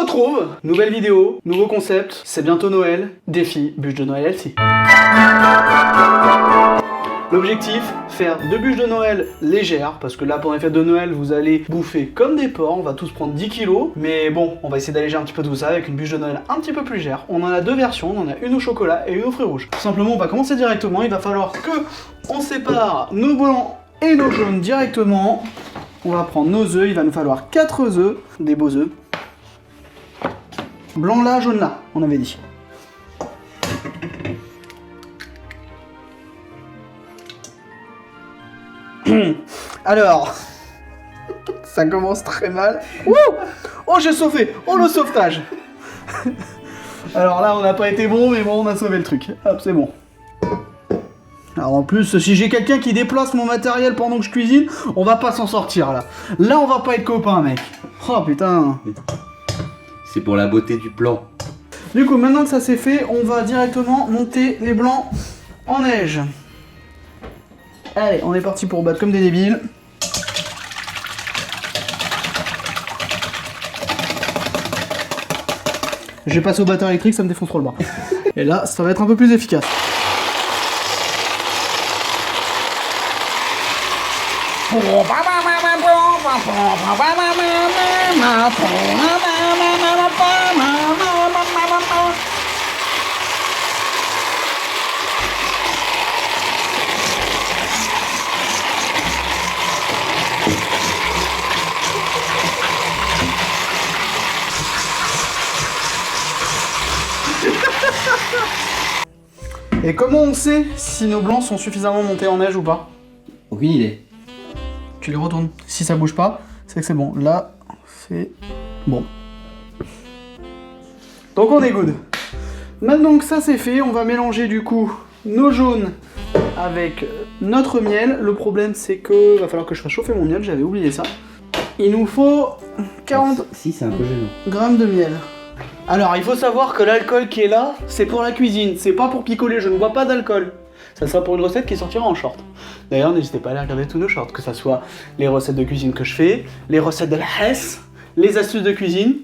retrouve, nouvelle vidéo, nouveau concept, c'est bientôt Noël, défi bûche de Noël healthy. L'objectif, faire 2 bûches de Noël légères, parce que là pendant les fêtes de Noël vous allez bouffer comme des porcs, on va tous prendre 10 kilos, mais bon, on va essayer d'alléger un petit peu tout ça avec une bûche de Noël un petit peu plus légère. On en a 2 versions, on en a une au chocolat et une aux fruits rouges. Tout simplement, on va commencer directement, il va falloir que on sépare nos blancs et nos jaunes directement. On va prendre nos œufs, il va nous falloir 4 œufs, des beaux œufs. Blanc là, jaune là, on avait dit. Alors, ça commence très mal. Wouh, oh, j'ai sauvé. Oh, le sauvetage. Alors là, on n'a pas été bon, mais bon, on a sauvé le truc. Hop, c'est bon. Alors en plus, si j'ai quelqu'un qui déplace mon matériel pendant que je cuisine, on va pas s'en sortir là. Là, on va pas être copains, mec. Oh putain. C'est pour la beauté du plan. Du coup, maintenant que ça c'est fait, on va directement monter les blancs en neige. Allez, on est parti pour battre comme des débiles. Je vais passer au batteur électrique, ça me défonce trop le bras. Et là, ça va être un peu plus efficace. Et comment on sait si nos blancs sont suffisamment montés en neige ou pas? Aucune idée. Tu les retournes. Si ça bouge pas, c'est que c'est bon. Là, c'est bon. Donc on est good. Maintenant que ça c'est fait, on va mélanger du coup nos jaunes avec notre miel. Le problème c'est que va falloir que je fasse chauffer mon miel, j'avais oublié ça. Il nous faut 40 Si, c'est un peu gênant. grammes de miel. Alors il faut savoir que l'alcool qui est là, c'est pour la cuisine, c'est pas pour picoler, je ne bois pas d'alcool. Ça sera pour une recette qui sortira en short. D'ailleurs, n'hésitez pas à aller regarder tous nos shorts, que ce soit les recettes de cuisine que je fais, les recettes de la Hesse, les astuces de cuisine.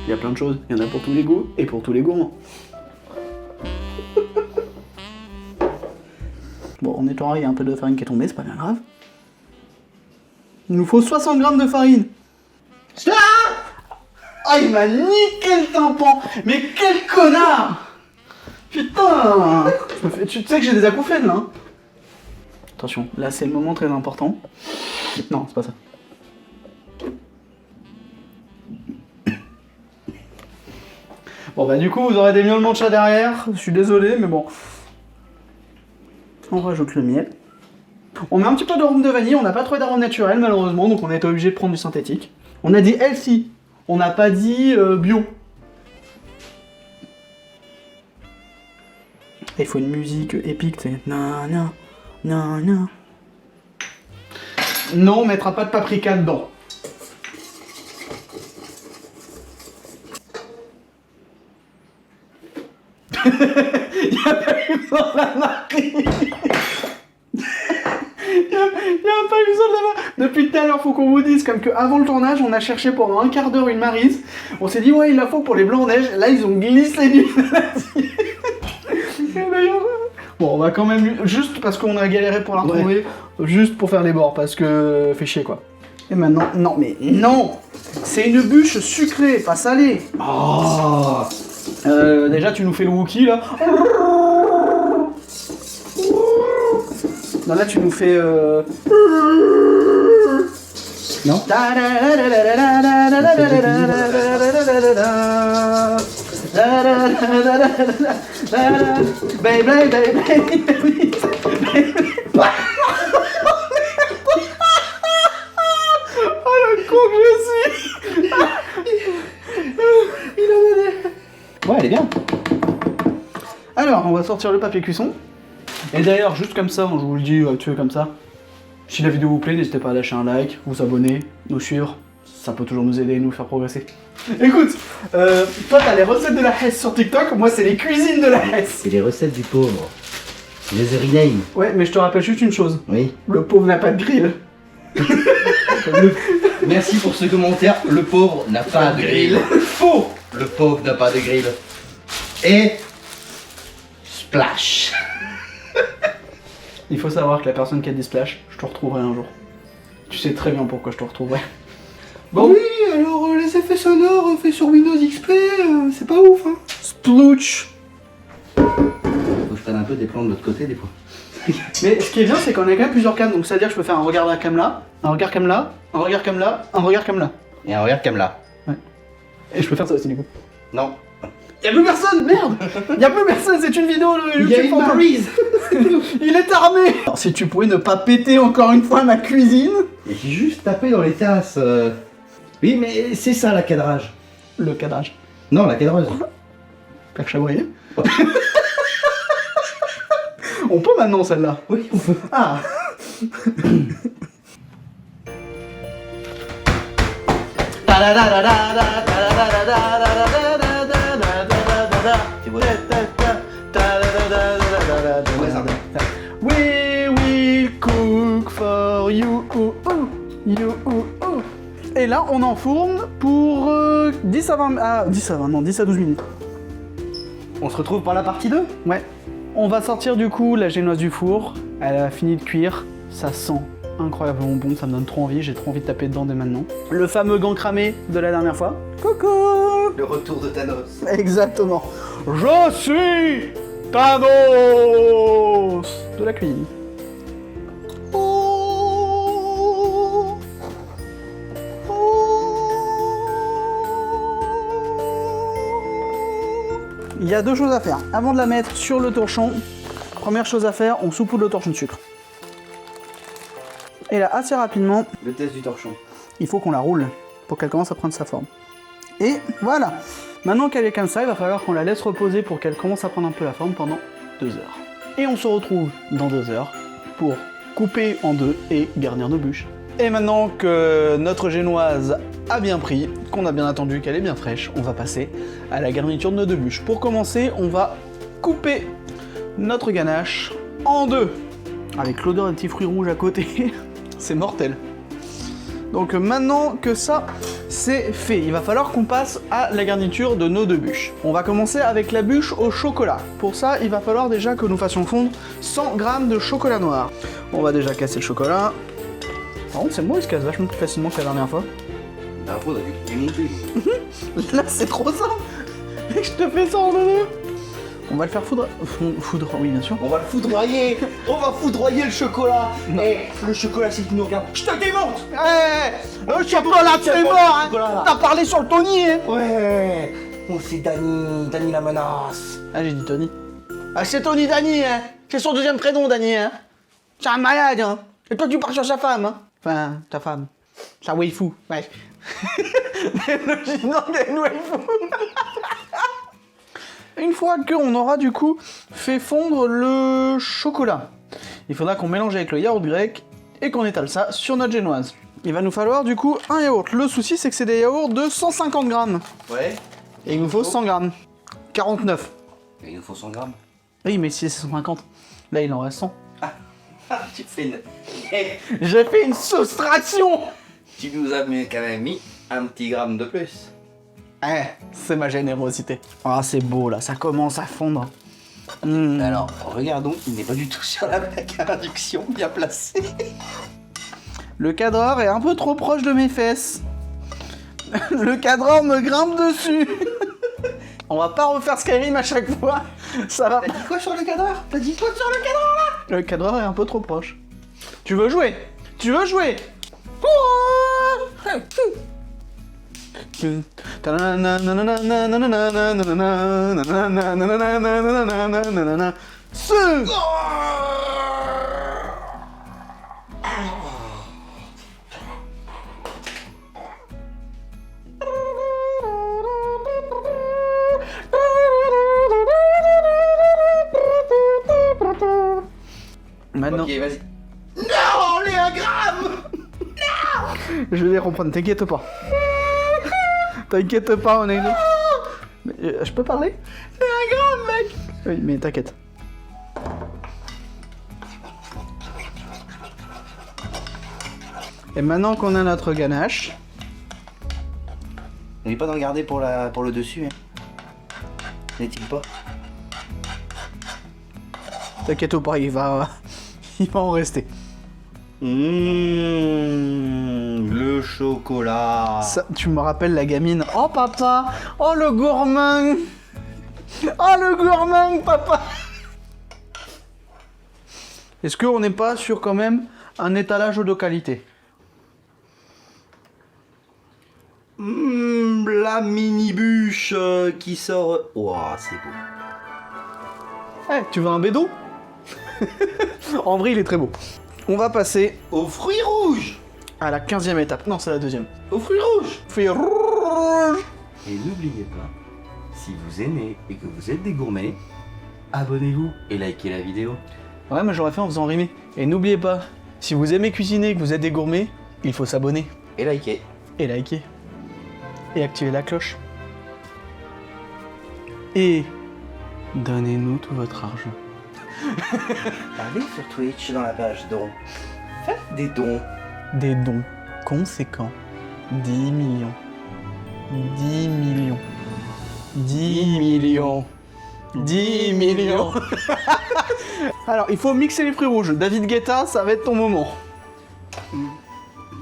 Il y a plein de choses, il y en a pour tous les goûts et pour tous les gourmands. Bon, on est il y a un peu de farine qui est tombée, c'est pas bien grave. Il nous faut 60 grammes de farine. Ah, il m'a niqué le tympan. Mais quel connard. Putain. Tu sais que j'ai des acouphènes là, hein. Attention, là c'est le moment très important. Non, c'est pas ça. Bon bah du coup vous aurez des miaulements de chat derrière, je suis désolé mais bon. On rajoute le miel. On met un petit peu d'arôme de vanille, on n'a pas trop d'arôme naturel malheureusement, donc on a été obligé de prendre du synthétique. On a dit healthy, on n'a pas dit bio. Il faut une musique épique, tu sais. Non, non, non, non. Non, on mettra pas de paprika dedans. Il n'y a pas eu besoin de la marquer. Il n'y a pas eu besoin de la marquer. Depuis tout à l'heure, faut qu'on vous dise comme qu'avant le tournage, on a cherché pendant un quart d'heure une maryse. On s'est dit, ouais, il la faut pour les blancs en neige. Là, ils ont glissé du Bon, on va quand même, juste parce qu'on a galéré pour la retrouver, juste pour faire les bords, parce que fait chier quoi. Et maintenant, non mais non, c'est une bûche sucrée, pas salée. Oh. Déjà tu nous fais le Wookie là. Non là tu nous fais non. Oh le con que je suis. Ouais, elle est bien. Alors, on va sortir le papier cuisson. Et d'ailleurs, juste comme ça, je vous le dis, tu es comme ça. Si la vidéo vous plaît, n'hésitez pas à lâcher un like, vous abonner, nous suivre. Ça peut toujours nous aider et nous faire progresser. Écoute, toi t'as les recettes de la Hesse sur TikTok, moi c'est les cuisines de la Hesse. C'est les recettes du pauvre. Les rename. Ouais, mais je te rappelle juste une chose. Oui. Le pauvre n'a pas de grill. Merci pour ce commentaire. Le pauvre n'a pas de grill. Faux. Le pauvre n'a pas de grill. Et... Splash. Il faut savoir que la personne qui a dit splash, je te retrouverai un jour. Tu sais très bien pourquoi je te retrouverai. Bon. Oui, alors les effets sonores faits sur Windows XP, c'est pas ouf, hein. Splooch. Faut que je prenne un peu des plans de l'autre côté des fois. Mais ce qui est bien, c'est qu'on a quand même plusieurs cams, donc c'est-à-dire que je peux faire un regard à la cam là, un regard cam là, un regard cam là, un regard cam là. Et un regard comme là. Ouais. Et je peux faire ça aussi du coup. Non. Y'a plus personne, merde. Y'a plus personne, c'est une vidéo de Il y a YouTube une fantôme. Maryse. Il est armé. Alors, si tu pouvais ne pas péter encore une fois ma cuisine. Et j'ai juste tapé dans les tasses. Oui, mais c'est ça la cadrage. Le cadrage. Non, la cadreuse. Plaque chavoyée. On peut maintenant celle-là. Oui, on peut. Ah. We will cook for you. You. Et là, on enfourne pour 10 à 20... Ah, 10 à 20, non, 10 à 12 minutes. On se retrouve pour la partie 2. Ouais. On va sortir du coup la génoise du four. Elle a fini de cuire. Ça sent incroyablement bon, ça me donne trop envie. J'ai trop envie de taper dedans dès maintenant. Le fameux gant cramé de la dernière fois. Coucou. Le retour de Thanos. Exactement. Je suis Thanos de la cuisine. Il y a deux choses à faire. Avant de la mettre sur le torchon, première chose à faire, on saupoudre le torchon de sucre. Et là, assez rapidement, Le test du torchon. il faut qu'on la roule pour qu'elle commence à prendre sa forme. Et voilà. Maintenant qu'elle est comme ça, il va falloir qu'on la laisse reposer pour qu'elle commence à prendre un peu la forme pendant 2 heures. Et on se retrouve dans 2 heures pour couper en deux et garnir nos bûches. Et maintenant que notre génoise a bien pris, qu'on a bien attendu qu'elle est bien fraîche, on va passer à la garniture de nos deux bûches. Pour commencer, on va couper notre ganache en deux. Avec l'odeur des petits fruits rouges à côté, c'est mortel. Donc maintenant que ça, c'est fait, il va falloir qu'on passe à la garniture de nos deux bûches. On va commencer avec la bûche au chocolat. Pour ça, il va falloir déjà que nous fassions fondre 100 g de chocolat noir. On va déjà casser le chocolat. Par contre, c'est moi, il se casse vachement plus facilement que la dernière fois. La fois, on a vu qu'il est monté. Là, c'est trop simple. Mec, je te fais ça en deux. On va le faire foudre... Foudre, oui, bien sûr. On va le foudroyer. On va foudroyer le chocolat. Et le chocolat, si tu nous regardes, je te démonte. Le chocolat, c'est mort, chocolat, hein. là. T'as parlé sur le Tony, hein. Ouais. Oh, c'est Dany la menace. Ah, j'ai dit Tony. Ah, c'est Tony Dany, hein. C'est son deuxième prénom, Dany, hein. C'est un malade, hein. Et toi, tu pars sur sa femme, hein. Enfin, ta femme. Sa waifu, ouais. Non, une waifu. Une fois qu'on aura du coup fait fondre le chocolat, il faudra qu'on mélange avec le yaourt grec et qu'on étale ça sur notre génoise. Il va nous falloir du coup un yaourt. Le souci, c'est que c'est des yaourts de 150 grammes. Ouais. Et il nous faut 100 grammes. 49. Et il nous faut 100 grammes. Oui, mais si c'est 150, là il en reste 100. Ah, tu fais une... J'ai fait une soustraction. Tu nous as quand même mis un petit gramme de plus. Eh, c'est ma générosité. Ah, c'est beau là, ça commence à fondre. Alors, regardons, il n'est pas du tout sur la plaque à induction, bien placé. Le cadreur est un peu trop proche de mes fesses. Le cadreur me grimpe dessus. On va pas refaire Skyrim à chaque fois. Ça va. T'as dit quoi sur le cadreur? T'as dit quoi sur le cadreur là? Le cadreur est un peu trop proche. Tu veux jouer? Tu veux jouer? Maintenant, Ok, vas-y. Non, les 1 gramme. je vais les reprendre, t'inquiète pas. T'inquiète pas, on a une autre. Mais, je peux parler? C'est 1 gramme, mec. Oui, mais t'inquiète. Et maintenant qu'on a notre ganache, N'oublie pas de regarder pour le dessus. Hein. N'est-il pas? T'inquiète pas, il va en rester. Le chocolat. Ça, tu me rappelles la gamine. Oh papa, oh le gourmand. Oh le gourmand, papa. Est-ce qu'on n'est pas sur quand même un étalage de qualité? La mini bûche qui sort. Ouah, c'est beau. Eh, tu veux un bédo? En vrai, il est très beau. On va passer Aux fruits rouges. à la 15e étape. Non, c'est la 2e. Aux fruits rouges. Fruits rouges. Et n'oubliez pas, si vous aimez et que vous êtes des gourmets, abonnez-vous et likez la vidéo. Ouais, mais j'aurais fait en faisant rimer. Et n'oubliez pas, si vous aimez cuisiner et que vous êtes des gourmets, il faut s'abonner. Et likez. Et liker. Et activer la cloche. Et donnez-nous tout votre argent. Allez sur Twitch dans la page dons. Faites des dons. Des dons conséquents. 10 millions. 10 millions. 10 millions. 10 millions. Alors, il faut mixer les fruits rouges. David Guetta, ça va être ton moment.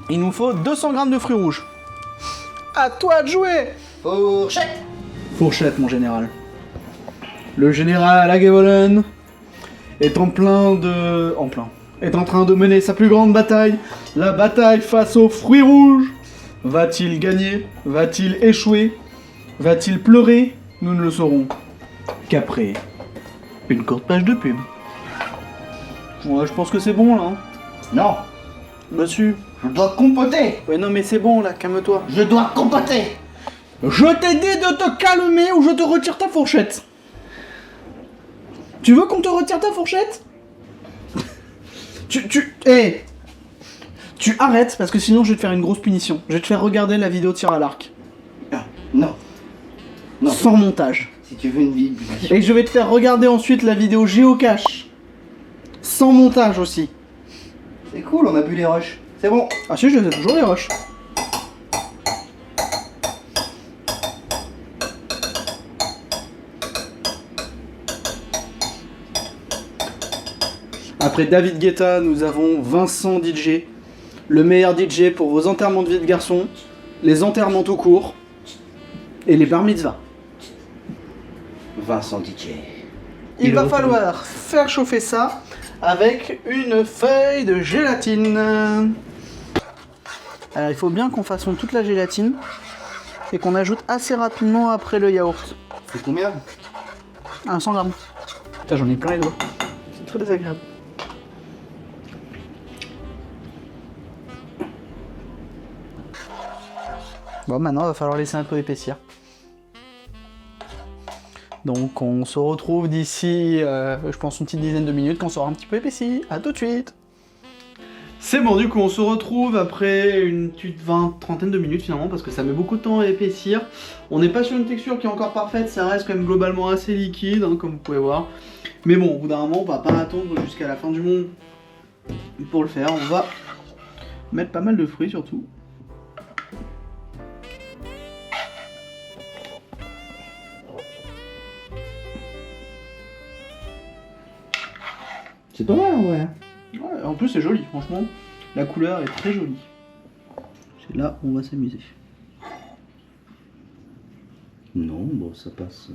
Il nous faut 200 grammes de fruits rouges. À toi de jouer. Fourchette. Fourchette, mon général. Le général Agevolen est en train de mener sa plus grande bataille, la bataille face aux fruits rouges. Va-t-il gagner? Va-t-il échouer? Va-t-il pleurer? Nous ne le saurons qu'après une courte page de pub. Ouais, je pense que c'est bon là. Hein. Non, Monsieur. je dois compoter. Ouais, non, mais c'est bon là, calme-toi. Je dois compoter. Je t'ai dit de te calmer ou je te retire ta fourchette. Tu veux qu'on te retire ta fourchette? Tu arrêtes parce que sinon je vais te faire une grosse punition. Je vais te faire regarder la vidéo tir à l'arc. Ah, non. Non. Sans montage. Si tu veux une vie. Et je vais te faire regarder ensuite la vidéo géocache. Sans montage aussi. C'est cool, on a bu les rushs. C'est bon. Ah si, je les ai toujours les rushs. Après David Guetta, nous avons Vincent DJ. Le meilleur DJ pour vos enterrements de vie de garçon, les enterrements tout court et les bar mitzvahs. Vincent DJ. Il va falloir faire chauffer ça avec une feuille de gélatine. Alors il faut bien qu'on façonne toute la gélatine et qu'on ajoute assez rapidement après le yaourt. C'est combien? 100 grammes. Putain, j'en ai plein les doigts. C'est très désagréable. Bon, maintenant, il va falloir laisser un peu épaissir. Donc, on se retrouve d'ici, je pense, une petite dizaine de minutes quand ça aura un petit peu épaissi. A tout de suite. C'est bon, du coup, on se retrouve après une petite trentaine de minutes finalement, parce que ça met beaucoup de temps à épaissir. On n'est pas sur une texture qui est encore parfaite, ça reste quand même globalement assez liquide, hein, comme vous pouvez voir. Mais bon, au bout d'un moment, on va pas attendre jusqu'à la fin du monde pour le faire. On va mettre pas mal de fruits surtout. C'est pas mal en vrai. Ouais, en plus c'est joli, franchement. La couleur est très jolie. C'est là où on va s'amuser. Non, bon, ça passe.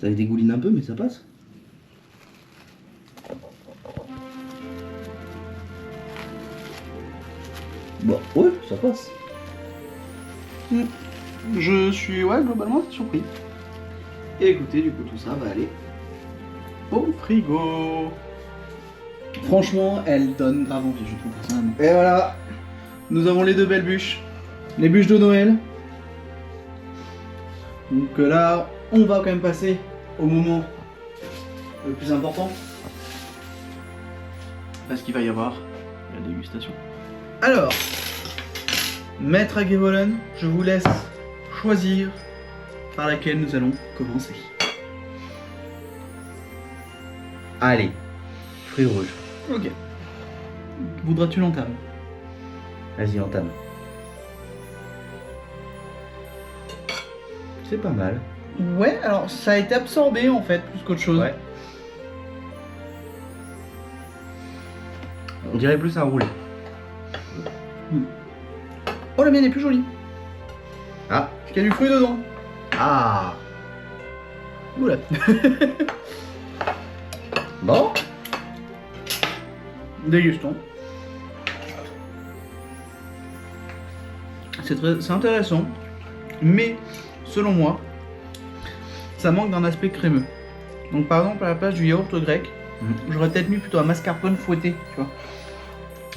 Ça dégouline un peu, mais ça passe. Bon, ouais, ça passe. Je suis, ouais, globalement surpris. Et écoutez, du coup, tout ça va aller au frigo. Franchement, elle donne grave envie, je trouve, personnellement. Et voilà. Nous avons les deux belles bûches. Les bûches de Noël. Donc là, on va quand même passer au moment le plus important. Parce qu'il va y avoir la dégustation. Alors, Maître Agevolen, je vous laisse choisir par laquelle nous allons commencer. Allez, fruits rouges. Ok. Voudras-tu l'entame? Vas-y, entame. C'est pas mal. Ouais, alors ça a été absorbé en fait, plus qu'autre chose. Ouais. On dirait plus un roulé. Oh, la mienne est plus jolie. Ah. Parce qu'il y a du fruit dedans. Ah. Oula. Bon. Dégustons. C'est intéressant, mais selon moi, ça manque d'un aspect crémeux. Donc par exemple, à la place du yaourt grec, j'aurais peut-être mis plutôt un mascarpone fouetté, tu vois.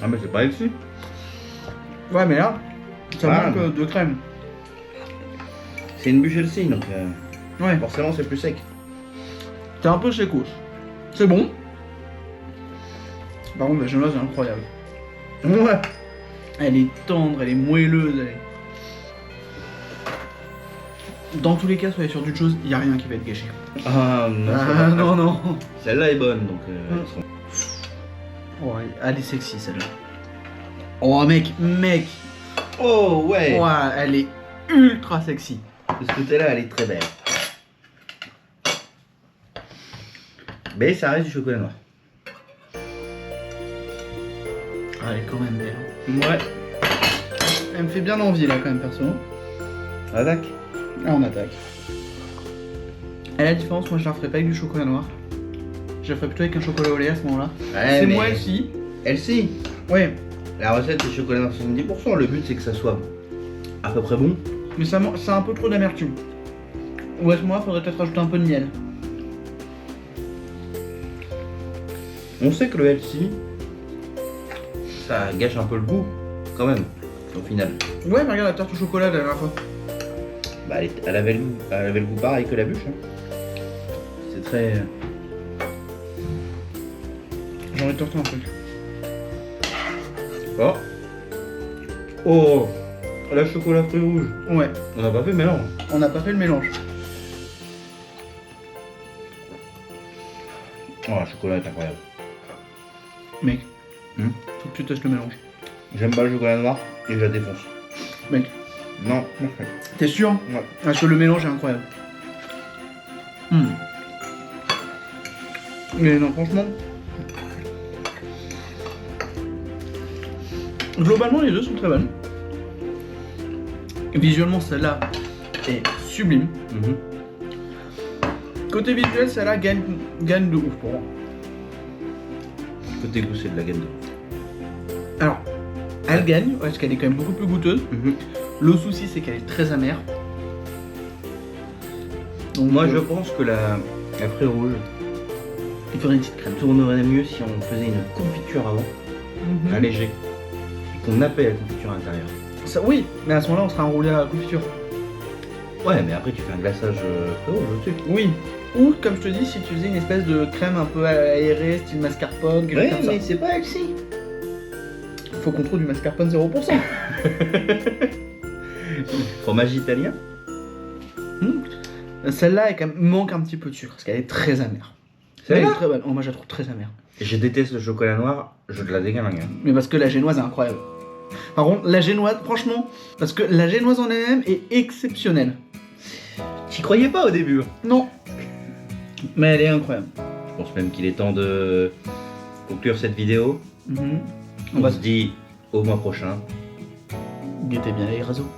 Ah mais c'est pas ici. Ouais, mais là, ça Ah. manque de crème. C'est une bûche aussi, donc Ouais, forcément c'est plus sec. c'est un peu sécos. C'est bon. Par contre, la génoise est incroyable. Ouais. Elle est tendre, elle est moelleuse, elle est... Dans tous les cas, soyez sûr d'une chose, il n'y a rien qui va être gâché. Ah non. Ah, non, non. Celle-là est bonne, donc. Oh, elle est sexy celle-là. Oh mec. Oh ouais. Ouais, elle est ultra sexy. De ce côté-là, elle est très belle. Mais ça reste du chocolat noir. Ah, elle est quand même belle. Ouais. Elle me fait bien envie là quand même perso. Attaque. Ah, on attaque. Et la différence, moi je la ferais pas avec du chocolat noir. Je la ferais plutôt avec un chocolat au lait à ce moment-là. Ouais, C'est mais moi aussi. Elle si. Ouais, La recette c'est chocolat noir 70%. Le but c'est que ça soit à peu près bon. mais ça a un peu trop d'amertume. Ou à ce moment-là, faudrait peut-être rajouter un peu de miel. On sait que le healthy, ça gâche un peu le goût, quand même, au final. Ouais, mais regarde la tarte au chocolat la dernière fois. Bah, elle avait le goût pareil que la bûche. Hein. C'est très. J'ai envie de tenter un truc. Oh. Oh. La chocolat fruit rouge. Ouais, On n'a pas fait le mélange. on n'a pas fait le mélange. Oh, le chocolat est incroyable. Mec, Hmm. faut que tu testes le mélange. J'aime pas le chocolat noir et je la défonce. Mec, Non, merci. t'es sûr? Ouais. Parce que le mélange est incroyable. Mais non, franchement. Globalement, les deux sont très bonnes. Visuellement, celle-là est sublime. Mhm. Côté visuel, celle-là gagne de ouf pour moi. Côté goût, c'est de la gaine. Alors, elle gagne parce qu'elle est quand même beaucoup plus goûteuse. Le souci, c'est qu'elle est très amère. Donc, Moi, je pense que la fruit rouge il faudrait une petite crème. tournerait mieux si on faisait une confiture avant, allégée, et qu'on appelle la confiture à l'intérieur. Ça, oui, mais à ce moment-là, on sera enroulé à la confiture. Ouais, mais après, tu fais un glaçage fruit rouge au-dessus. Oui. Ou, comme je te dis, si tu faisais une espèce de crème un peu aérée, style mascarpone, quelque chose Ouais, comme ça. mais c'est pas healthy. Faut qu'on trouve du mascarpone 0%. Fromage italien. Celle-là, elle quand même manque un petit peu de sucre, parce qu'elle est très amère. Elle Celle-là est très bonne. Oh, moi, je la trouve très amère. Je déteste le chocolat noir, je te la dégalingue. Mais parce que la génoise est incroyable. Par contre, la génoise, franchement, parce que la génoise en elle-même est exceptionnelle. T'y croyais pas au début. Non. Mais elle est incroyable. Je pense même qu'il est temps de conclure cette vidéo. Mhm. On se dit au mois prochain. Guettez bien les réseaux.